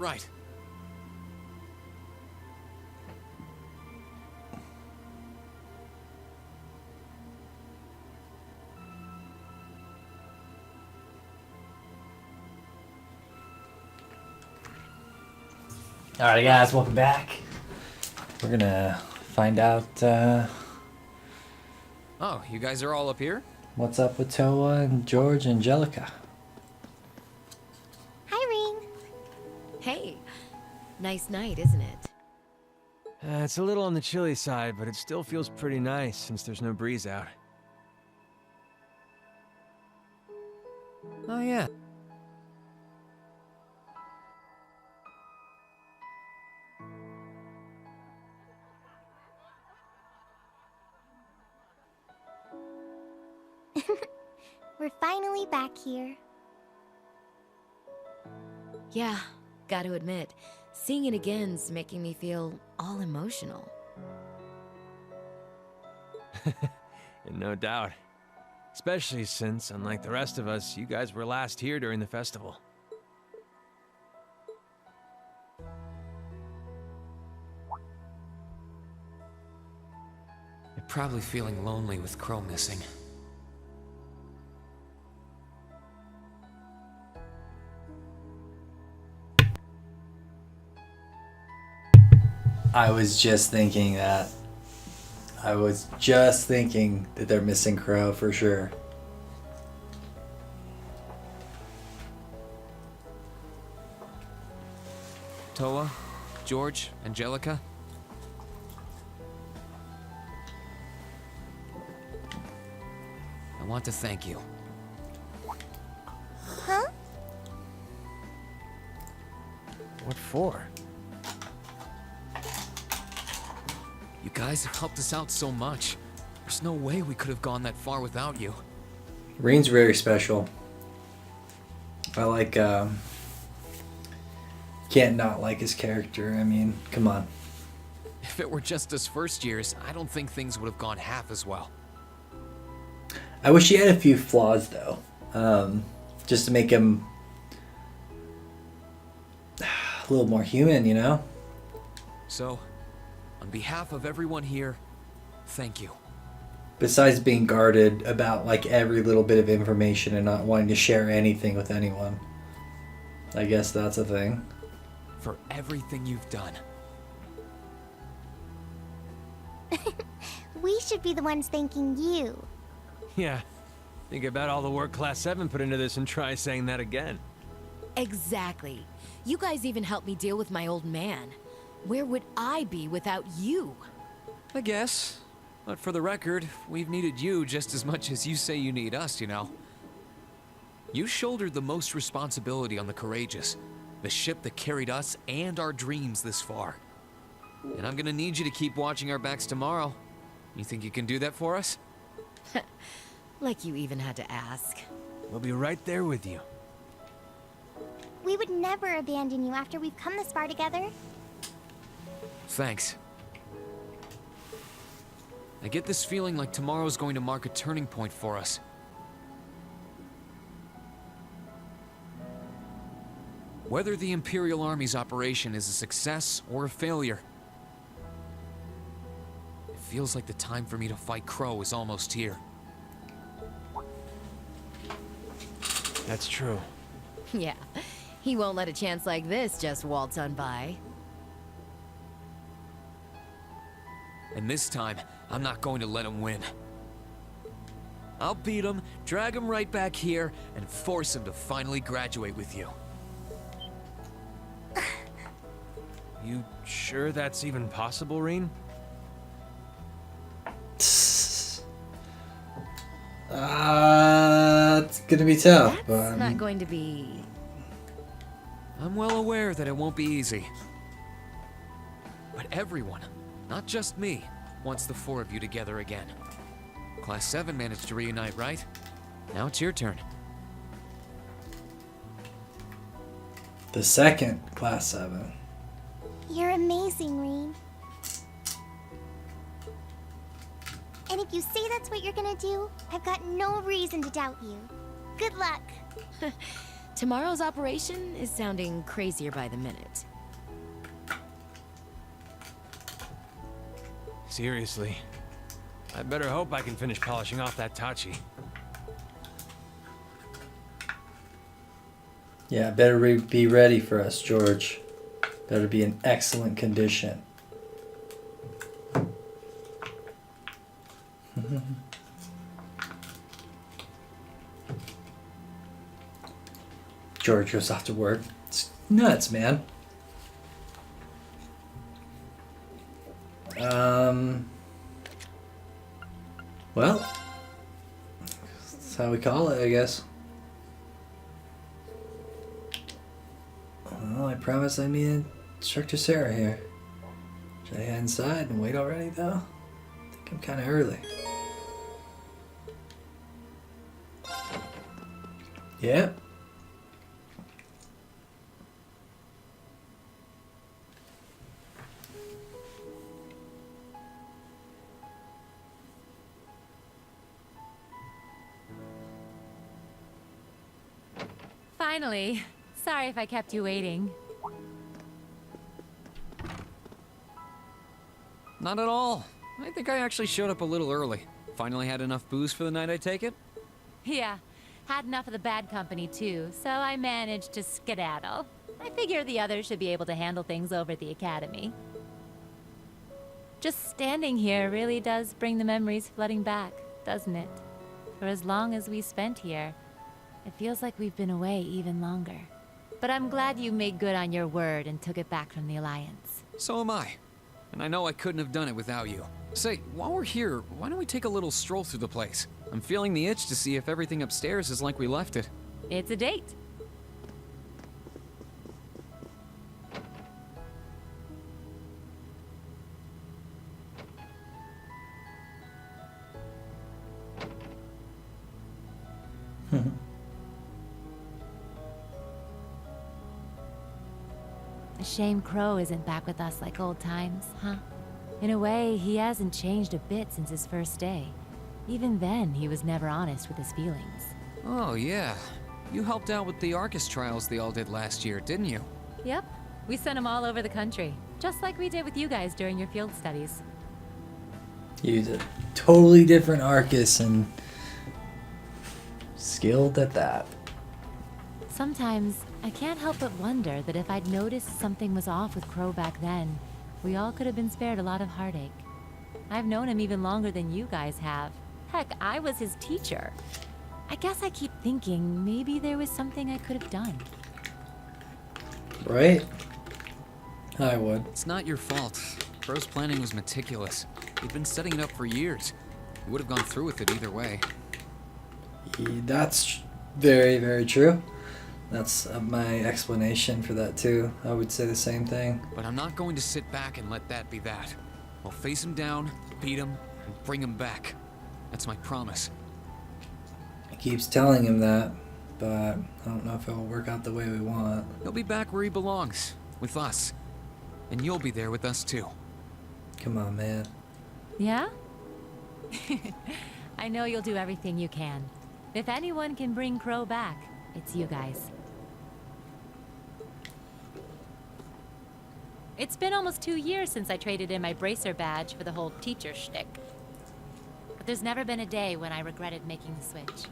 Right. Alright guys, welcome back. We're gonna find out Oh, you guys are all up here? what's up with Toa and George and Angelica. Hi, Ring. Hey, nice night, isn't it? It's a little on the chilly side, but it still feels pretty nice since there's no breeze out. Oh, yeah. We're finally back here. Yeah, gotta admit, seeing it again's making me feel all emotional. No doubt. Especially since, unlike the rest of us, you guys were last here during the festival. You're probably feeling lonely with Crow missing. I was just thinking that. I was just thinking that they're missing Crow for sure. Toa, George, Angelica. I want to thank you. Huh? What for? You guys have helped us out so much. There's no way we could have gone that far without you. Reen's very special. I like can't not like his character. I mean, come on. If it were just his first years, I don't think things would have gone half as well. I wish he had a few flaws though. Just to make him a little more human, you know? So, on behalf of everyone here, thank you. Besides being guarded about like every little bit of information and not wanting to share anything with anyone. I guess that's a thing. For everything you've done. We should be the ones thanking you. Yeah. Think about all the work Class 7 put into this and try saying that again. Exactly. You guys even helped me deal with my old man. Where would I be without you? I guess. But for the record, we've needed you just as much as you say you need us, you know. You shouldered the most responsibility on the Courageous, the ship that carried us and our dreams this far. And I'm gonna need you to keep watching our backs tomorrow. You think you can do that for us? Like you even had to ask. We'll be right there with you. We would never abandon you after we've come this far together. Thanks. I get this feeling like tomorrow's going to mark a turning point for us. Whether the Imperial Army's operation is a success or a failure, it feels like the time for me to fight Crow is almost here. That's true. Yeah, he won't let a chance like this just waltz on by. And this time, I'm not going to let him win. I'll beat him, drag him right back here, and force him to finally graduate with you. You sure that's even possible, Reen? It's gonna be tough, That's but not going to be... I'm well aware that it won't be easy. But everyone, not just me, wants the four of you together again. Class 7 managed to reunite, right? Now it's your turn. the second Class 7. You're amazing, Reen. And if you say that's what you're gonna do, I've got no reason to doubt you. Good luck. Tomorrow's operation is sounding crazier by the minute. Seriously. I better hope I can finish polishing off that Tachi. Yeah, better be ready for us, George. Better be in excellent condition. George goes off to work. It's nuts, man. Well, that's how we call it, I guess. Well, I promised I'd meet Instructor Sarah here. Should I head inside and wait already, though? I think I'm kind of early. Yep. Finally. Sorry if I kept you waiting. Not at all. I think I actually showed up a little early. Finally had enough booze for the night, I take it? Yeah, had enough of the bad company too, so I managed to skedaddle. I figure the others should be able to handle things over at the academy. Just standing here really does bring the memories flooding back, doesn't it? For as long as we spent here, it feels like we've been away even longer. But I'm glad you made good on your word and took it back from the Alliance. So am I. And I know I couldn't have done it without you. Say, while we're here, why don't we take a little stroll through the place? I'm feeling the itch to see if everything upstairs is like we left it. It's a date. A shame Crow isn't back with us like old times, huh? In a way, he hasn't changed a bit since his first day. Even then, he was never honest with his feelings. Oh, yeah. You helped out with the Arcus trials they all did last year, didn't you? Yep. We sent him all over the country, just like we did with you guys during your field studies. He's a totally different Arcus and skilled at that. Sometimes, I can't help but wonder that if I'd noticed something was off with Crow back then, we all could have been spared a lot of heartache. I've known him even longer than you guys have. Heck, I was his teacher. I guess I keep thinking maybe there was something I could have done. Right? I would. It's not your fault. Crow's planning was meticulous. He'd been setting it up for years. He would have gone through with it either way. That's very, very true. That's my explanation for that too. I would say the same thing. But I'm not going to sit back and let that be that. I'll face him down, beat him, and bring him back. That's my promise. He keeps telling him that, but I don't know if it will work out the way we want. He'll be back where he belongs, with us. And you'll be there with us too. Come on, man. Yeah? I know you'll do everything you can. If anyone can bring Crow back, it's you guys. It's been almost 2 years since I traded in my bracer badge for the whole teacher shtick. But there's never been a day when I regretted making the switch.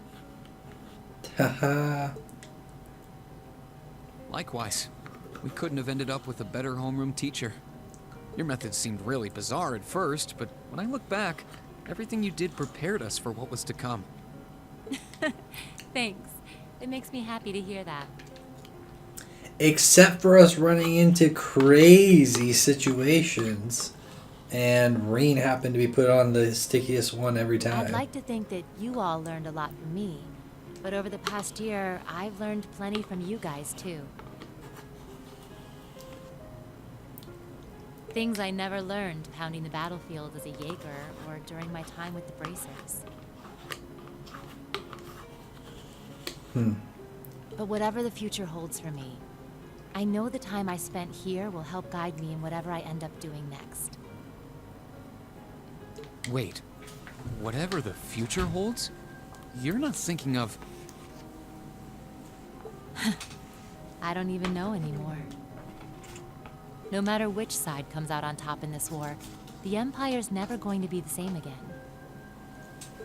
Haha. Likewise, we couldn't have ended up with a better homeroom teacher. Your methods seemed really bizarre at first, but when I look back, everything you did prepared us for what was to come. Thanks. It makes me happy to hear that. Except for us running into crazy situations. And Reen happened to be put on the stickiest one every time. I'd like to think that you all learned a lot from me. But over the past year, I've learned plenty from you guys, too. Things I never learned pounding the battlefield as a Jaeger or during my time with the Bracers. But whatever the future holds for me, I know the time I spent here will help guide me in whatever I end up doing next. Wait, whatever the future holds? You're not thinking of... I don't even know anymore. No matter which side comes out on top in this war, the Empire's never going to be the same again.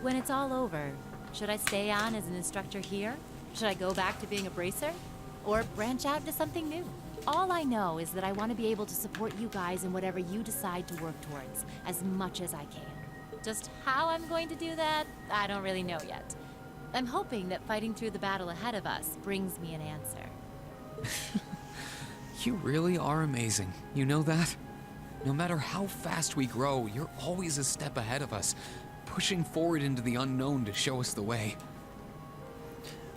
When it's all over, should I stay on as an instructor here? Should I go back to being a bracer? Or branch out to something new? All I know is that I want to be able to support you guys in whatever you decide to work towards, as much as I can. Just how I'm going to do that, I don't really know yet. I'm hoping that fighting through the battle ahead of us brings me an answer. You really are amazing. You know that? No matter how fast we grow, you're always a step ahead of us, pushing forward into the unknown to show us the way.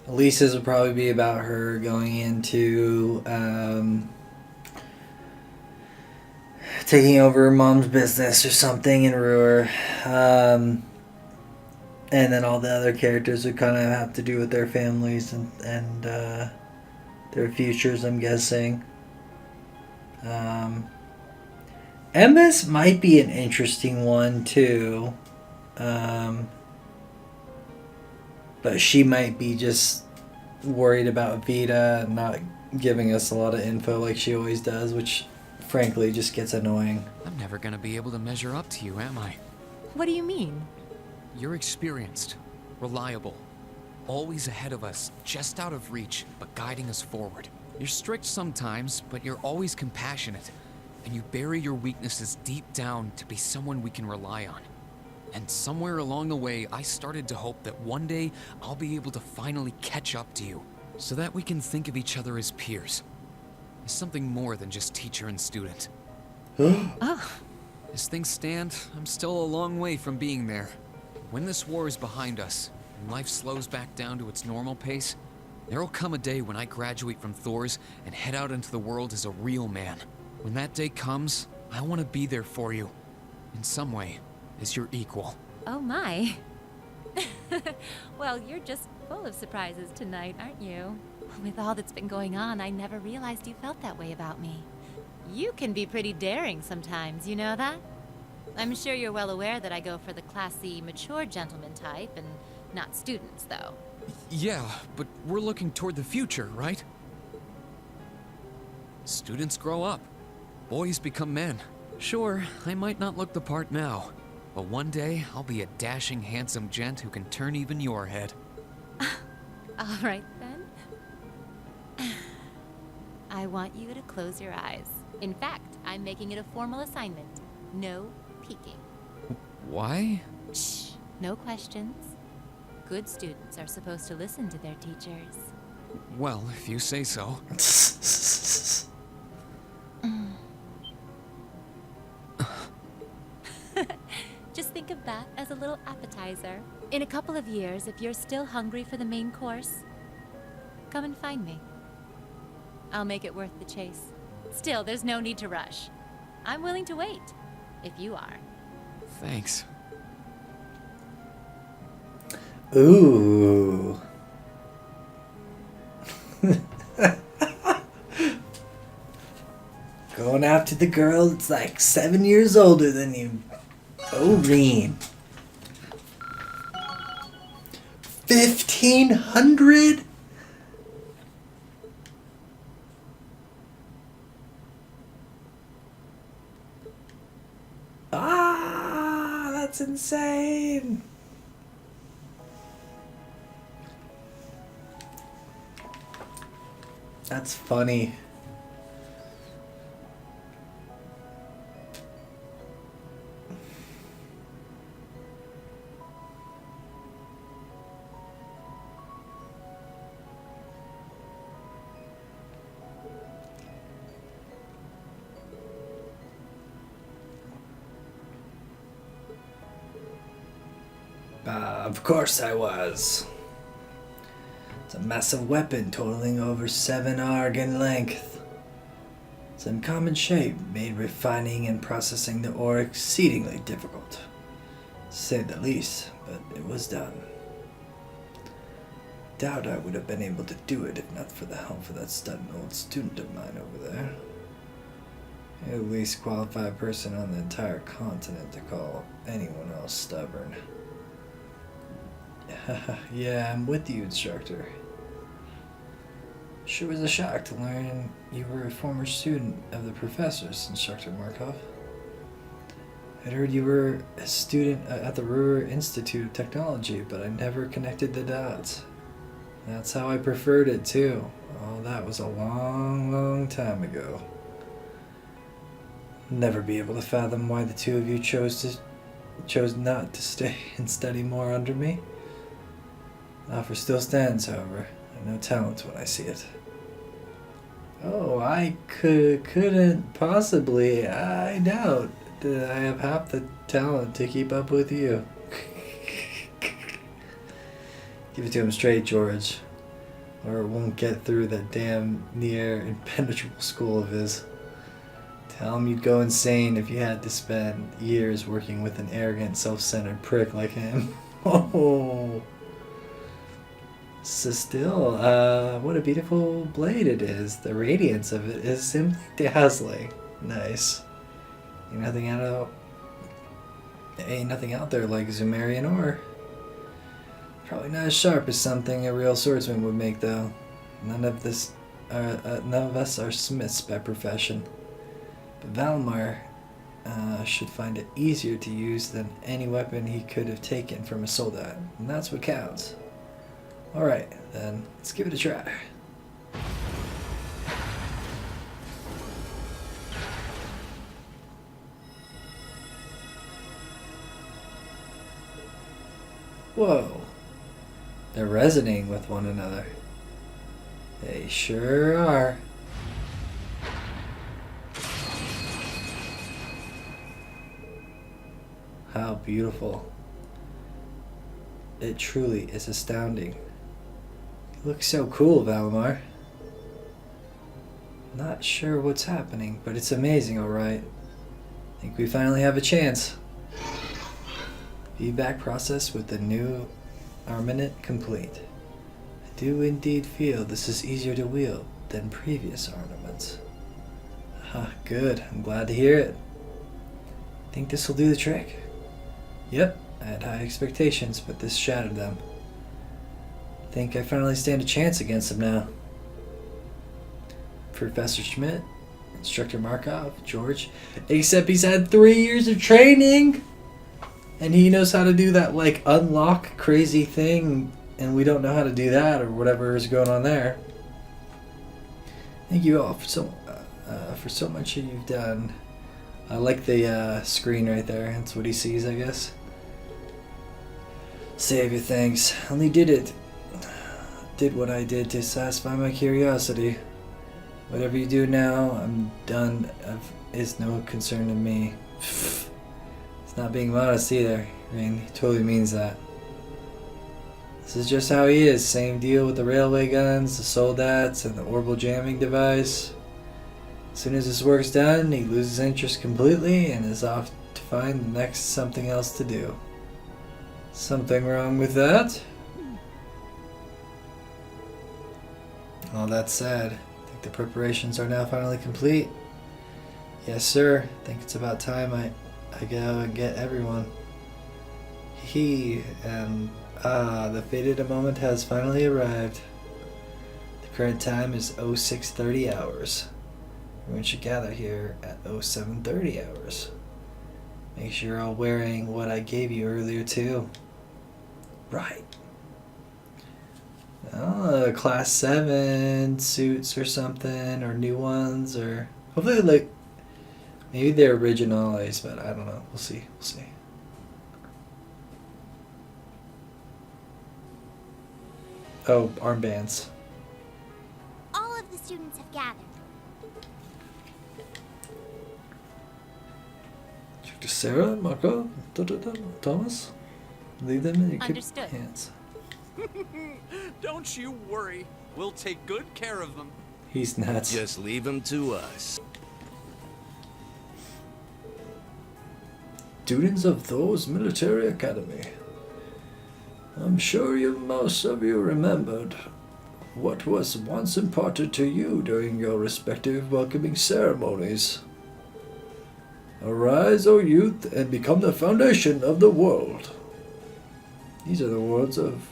Elisa's would probably be about her going into taking over her mom's business or something in Ruhr. And then all the other characters would kind of have to do with their families and their futures, I'm guessing. Emma's might be an interesting one too. But she might be just worried about Vita and not giving us a lot of info like she always does, which frankly just gets annoying. I'm never gonna be able to measure up to you, am I? What do you mean? You're experienced, reliable, always ahead of us, just out of reach, but guiding us forward. You're strict sometimes, but you're always compassionate, and you bury your weaknesses deep down to be someone we can rely on. And somewhere along the way, I started to hope that one day I'll be able to finally catch up to you, so that we can think of each other as peers, as something more than just teacher and student. Oh, As things stand, I'm still a long way from being there. When this war is behind us, and life slows back down to its normal pace, there'll come a day when I graduate from Thor's and head out into the world as a real man. When that day comes, I want to be there for you, in some way, as your equal. oh my. Well, you're just full of surprises tonight, aren't you? With all that's been going on, I never realized you felt that way about me. You can be pretty daring sometimes, you know that? I'm sure you're well aware that I go for the classy, mature gentleman type, and not students, though. Yeah, but we're looking toward the future, right? Students grow up. Boys become men. Sure, I might not look the part now, but one day I'll be a dashing, handsome gent who can turn even your head. All right, then. I want you to close your eyes. In fact, I'm making it a formal assignment. No peeking. Why? Shh, no questions. Good students are supposed to listen to their teachers. Well, if you say so. Just think of that as a little appetizer. In a couple of years, if you're still hungry for the main course, come and find me. I'll make it worth the chase. Still, there's no need to rush. I'm willing to wait, if you are. Thanks. Ooh. Going after the girl that's like 7 years older than you. Doreen. 1,500? Ah, that's insane. That's funny. Of course I was. It's a massive weapon totaling over 7 arg in length. Its uncommon shape made refining and processing the ore exceedingly difficult, to say the least, but it was done. Doubt I would have been able to do it if not for the help of that stubborn old student of mine over there. The least qualified person on the entire continent to call anyone else stubborn. Yeah, I'm with you, instructor. Sure was a shock to learn you were a former student of the professor's, Instructor Markov. I'd heard you were a student at the Ruhr Institute of Technology, but I never connected the dots. That's how I preferred it, too. Oh, that was a long, long time ago. Never be able to fathom why the two of you chose not to stay and study more under me. The offer still stands, however. I know talent when I see it. Oh, I couldn't possibly. I doubt that I have half the talent to keep up with you. Give it to him straight, George, or it won't get through that damn near impenetrable school of his. Tell him you'd go insane if you had to spend years working with an arrogant, self-centered prick like him. Oh. So still, what a beautiful blade it is. The radiance of it is simply dazzling. Nice. Ain't nothing out there like Zumarian ore. Probably not as sharp as something a real swordsman would make, though. None of us are smiths by profession. But Valmar should find it easier to use than any weapon he could have taken from a soldat, and that's what counts. Alright, then, let's give it a try. Whoa. They're resonating with one another. They sure are. How beautiful. It truly is astounding. You look so cool, Valimar. Not sure what's happening, but it's amazing, alright. Think we finally have a chance. Feedback process with the new armament complete. I do indeed feel this is easier to wield than previous ornaments. Good. I'm glad to hear it. Think this will do the trick? Yep, I had high expectations, but this shattered them. Think I finally stand a chance against him now. Professor Schmidt, Instructor Markov, George, except he's had 3 years of training! And he knows how to do that, like, unlock crazy thing, and we don't know how to do that, or whatever is going on there. Thank you all for so much that you've done. I like the screen right there. That's what he sees, I guess. Save your thanks. Only did what I did to satisfy my curiosity. Whatever you do now, I'm done. Is no concern to me. It's not being modest either. I mean, he totally means that. This is just how he is. Same deal with the railway guns, the soldats, and the orbital jamming device. As soon as his work's done, he loses interest completely and is off to find the next something else to do. Something wrong with that? All that said, I think the preparations are now finally complete. Yes, sir. I think it's about time I go and get everyone. The fated moment has finally arrived. The current time is 0630 hours. Everyone should gather here at 0730 hours. Make sure you're all wearing what I gave you earlier too. Right. Class 7 suits or something, or new ones, or hopefully like maybe they're originals, but I don't know. We'll see. Oh, armbands. All of the students have gathered. Dr. Sarah, Marco, Thomas, leave them in your Understood. hands. Don't you worry. We'll take good care of them. He's nuts. Just leave him to us. Students of Thor's Military Academy. I'm sure most of you remembered what was once imparted to you during your respective welcoming ceremonies. Arise, O youth, and become the foundation of the world. These are the words of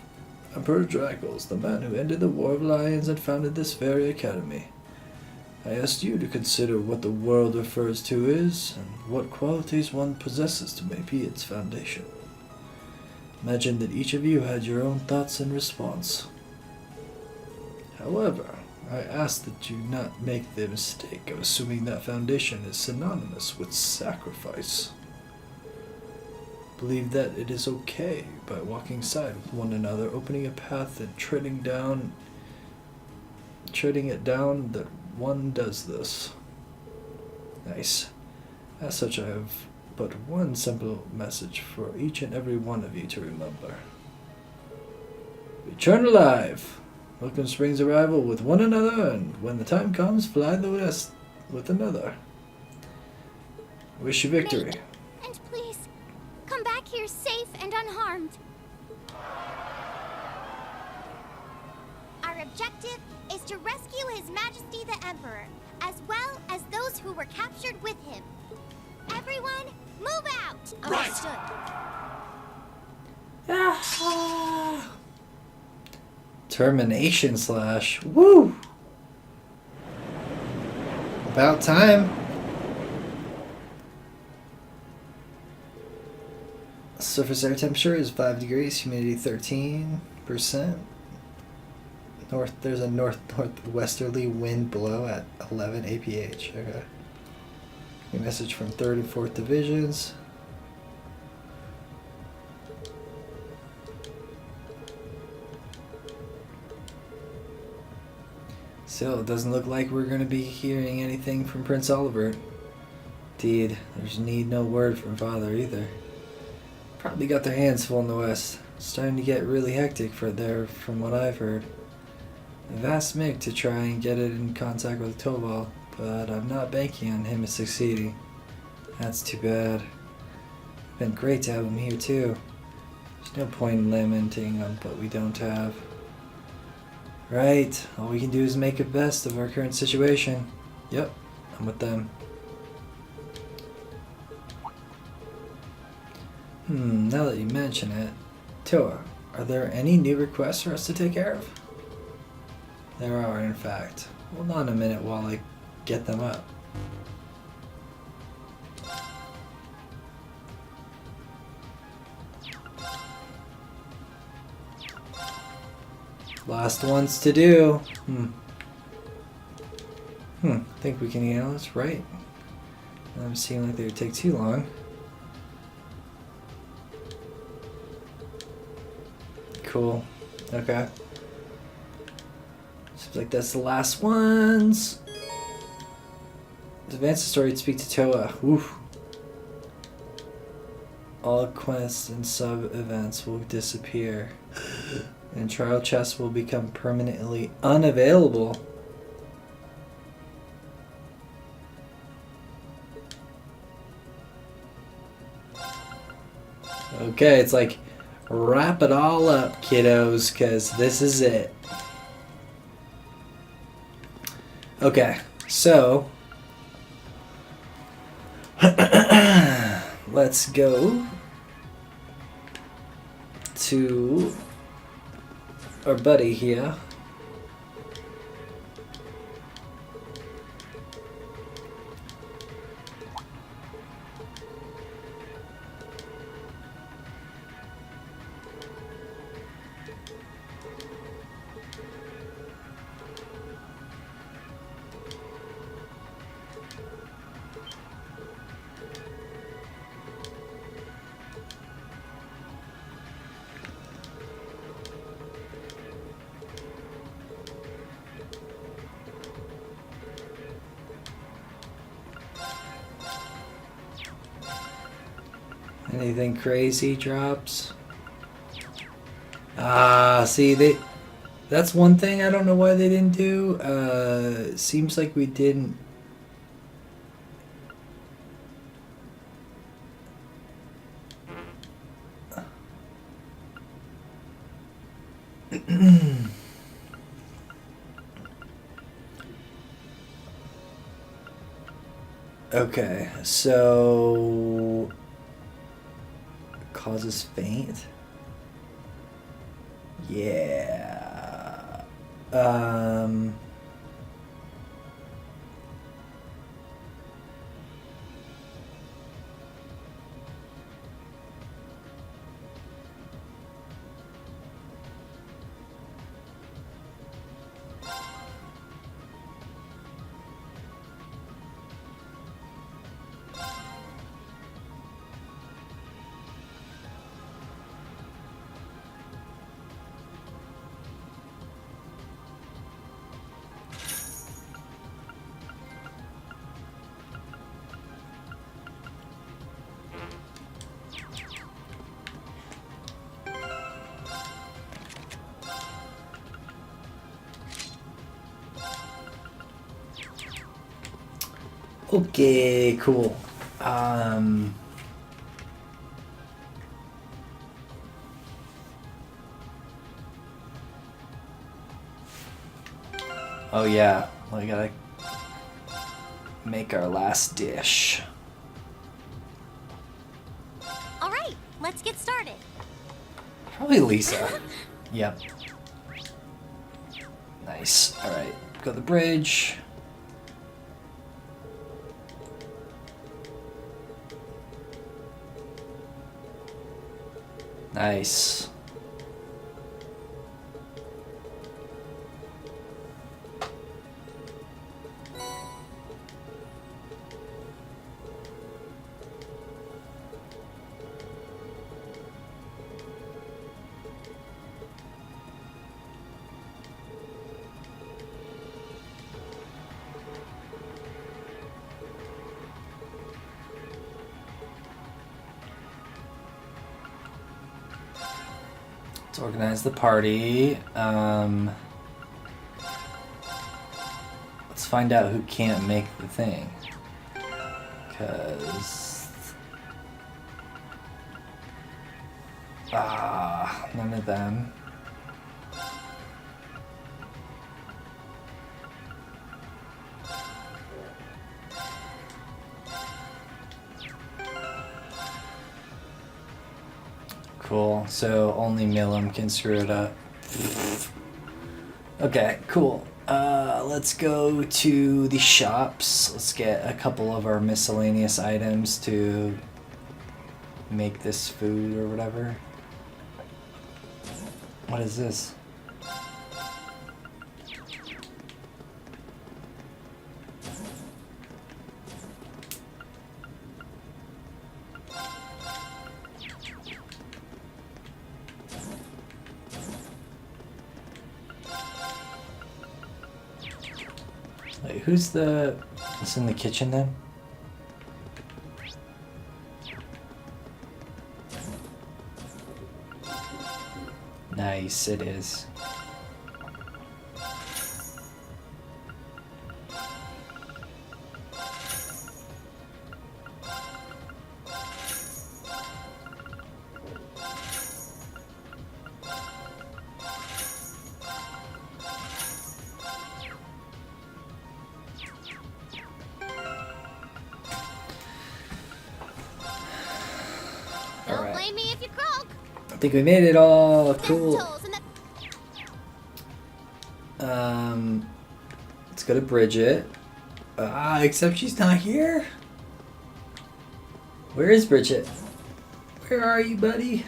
Emperor Dragos, the man who ended the War of Lions and founded this very academy. I asked you to consider what the world refers to is, and what qualities one possesses to make be its foundation. Imagine that each of you had your own thoughts in response. However, I ask that you not make the mistake of assuming that foundation is synonymous with sacrifice. Believe that it is okay by walking side with one another, opening a path and treading it down that one does this. Nice. As such, I have but one simple message for each and every one of you to remember. Return alive! Welcome spring's arrival with one another, and when the time comes, fly the west with another. Wish you victory. Mate, and please, come back here safe and unharmed. Our objective is to rescue His Majesty the Emperor, as well as those who were captured with him. Everyone, move out! Understood. Termination slash. Woo! About time. Surface air temperature is 5 degrees, humidity 13%. There's a northwesterly wind below at 11 APH. Okay. A message from 3rd and 4th Divisions. Still, it doesn't look like we're going to be hearing anything from Prince Oliver. Indeed, there's no word from Father either. Probably got their hands full in the West. It's starting to get really hectic from what I've heard. I've asked Mick to try and get it in contact with Tobal, but I'm not banking on him succeeding. That's too bad. It's been great to have him here too. There's no point in lamenting on what we don't have. Right, all we can do is make the best of our current situation. Yep, I'm with them. Now that you mention it, Toa, are there any new requests for us to take care of? There are, in fact. Hold on a minute while I get them up. Last ones to do. I think we can handle this, right? I'm seeing like they would take too long. Cool. Okay. Seems like that's the last ones. Advance the story to speak to Toa. Oof. All quests and sub-events will disappear. And trial chests will become permanently unavailable. Okay, it's like, wrap it all up, kiddos, because this is it. Okay, so let's go to our buddy here. Anything crazy drops? See, that's one thing I don't know why they didn't do. Seems like we didn't. Okay, so causes faint. Yeah. Okay, cool. Oh yeah, we gotta make our last dish. All right, let's get started. Probably Lisa. Yep. Nice. Alright, go to the bridge. Nice. Let's organize the party. Let's find out who can't make the thing. Cause none of them. Cool. So only Milim can screw it up. Okay, cool. Let's go to the shops. Let's get a couple of our miscellaneous items to make this food or whatever. What is this? Wait, who's in the kitchen then? Nice, it is. Don't Alright. blame me if you croak. I think we made it all. Cool. Tentacles and the- Let's go to Bridget. Except she's not here. Where is Bridget? Where are you, buddy?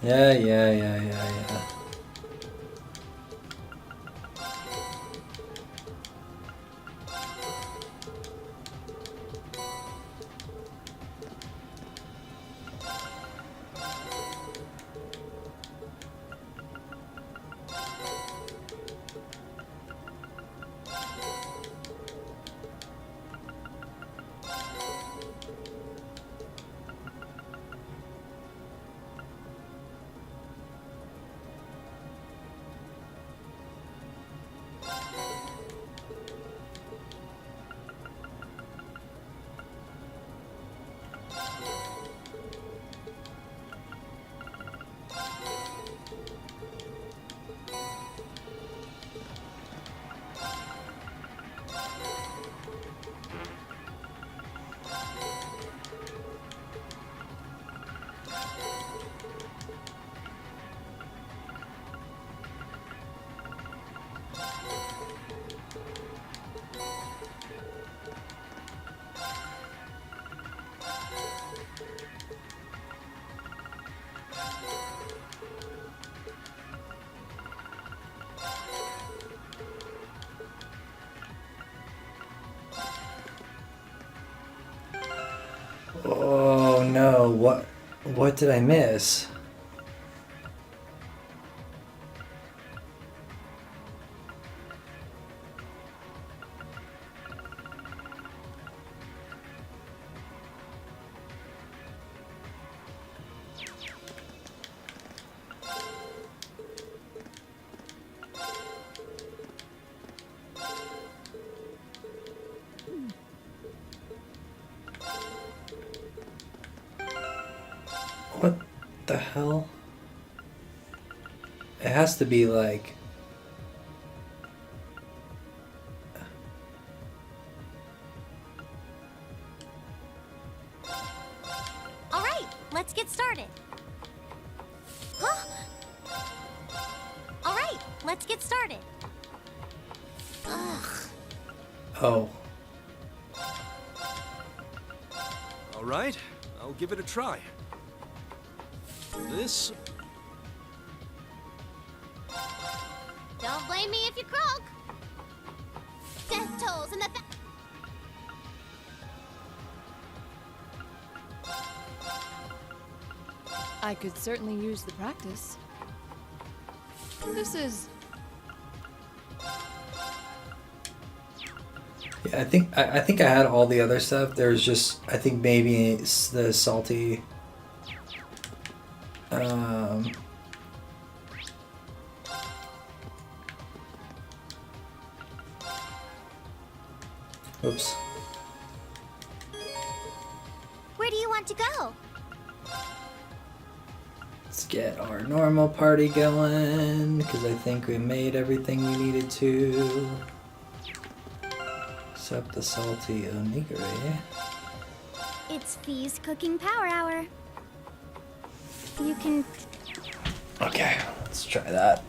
Yeah. What did I miss? What the hell? It has to be like... All right, let's get started. Huh? All right, let's get started. Ugh. Oh. All right, I'll give it a try. This... Don't blame me if you croak. Death tolls in the I could certainly use the practice. This is... Yeah, I think I had all the other stuff. There's just, I think maybe it's the salty... Oops. Where do you want to go? Let's get our normal party going, because I think we made everything we needed to. Except the salty onigiri. It's Fee's cooking power hour. You can... Okay, let's try that.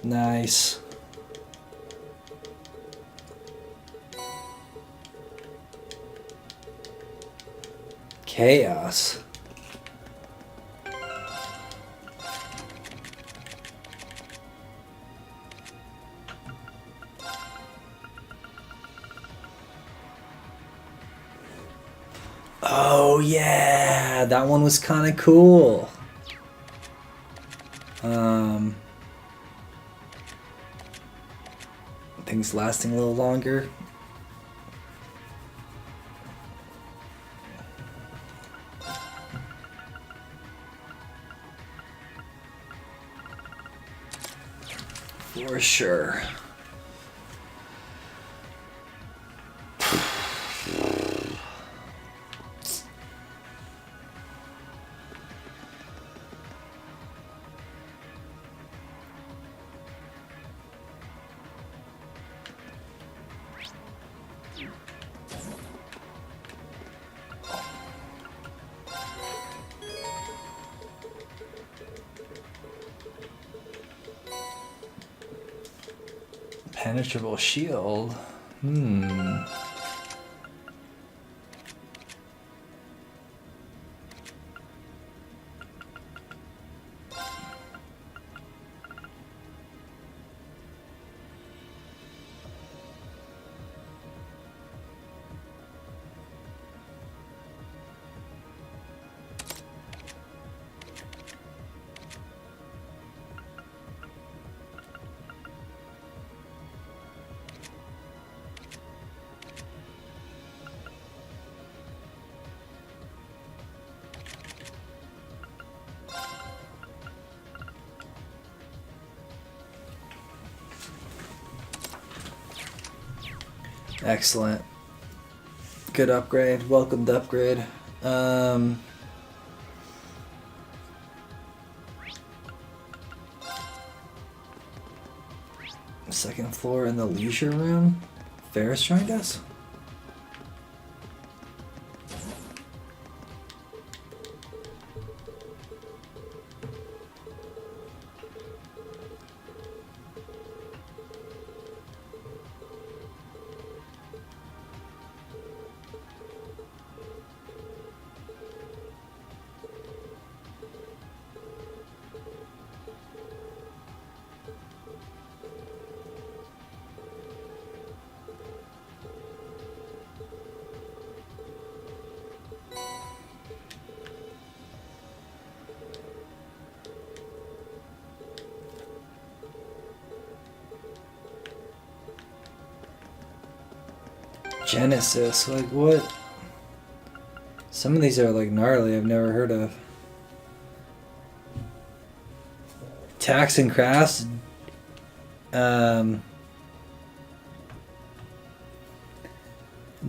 Nice. Chaos. Oh yeah, that one was kind of cool. Things lasting a little longer. For sure. Penetrable shield. Excellent. Good upgrade. Welcomed upgrade. Second floor in the leisure room. Ferris joined us. Genesis, like what? Some of these are like gnarly, I've never heard of. Tax and crafts.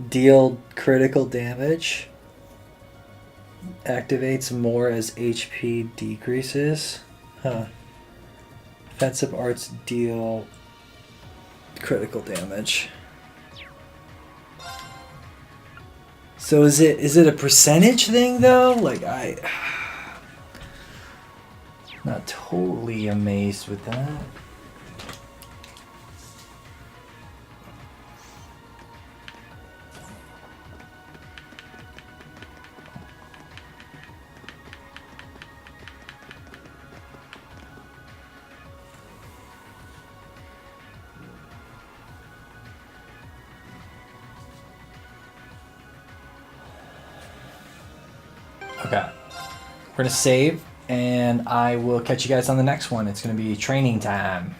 Deal critical damage. Activates more as HP decreases. Huh. Offensive arts deal critical damage. So is it a percentage thing though? Like not totally amazed with that. Okay. We're going to save, and I will catch you guys on the next one. It's going to be training time.